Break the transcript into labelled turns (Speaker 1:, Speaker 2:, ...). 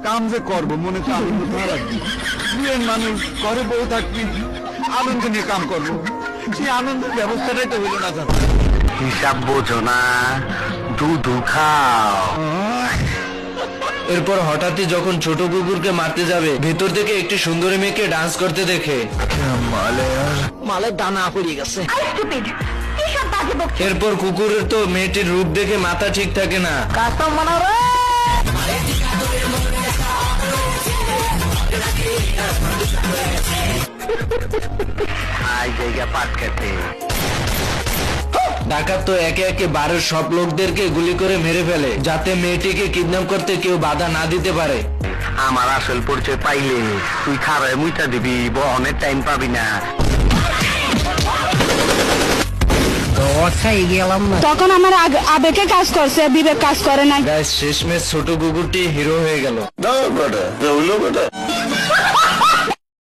Speaker 1: কাম যে করবো মনে তো আনন্দ ধরা রাখবি। দুয়ের মানুষ ঘরে বউ থাকবি, আনন্দ নিয়ে কাম করবো, সেই আনন্দের ব্যবস্থাটাই তো হইল না চাচা।
Speaker 2: হিসাব বোঝো না, দুধু খাও।
Speaker 3: এরপর হঠাৎই যখন ছোট কুকুরকে মারতে যাবে, ভেতর থেকে একটি সুন্দরী মেয়েকে ডান্স করতে দেখে
Speaker 4: মালের দানা পড়ে গেছে।
Speaker 3: এরপর কুকুরের তো মেয়েটির রূপ দেখে মাথা ঠিক থাকে না।
Speaker 4: কাস্টম মানা রে।
Speaker 2: আই জায়গা পাট খেতে।
Speaker 3: ডাকাত তো একে একে বাড়ির সব লোকদেরকে গুলি করে মেরে ফেলে, যাতে মেয়েটিকে কিডন্যাপ করতে কেউ বাধা না দিতে পারে।
Speaker 2: আমার আসল পরিচয় পাইলে তুই খারায় মুইটা দিবি, বহনের টাইম পাবি না।
Speaker 5: তখন আমার আবেগে কাজ করছে, বিবেক কাজ করে নাই।
Speaker 3: গাইস, শেষমেশ ছোট কুকুরটি হিরো হয়ে গেল।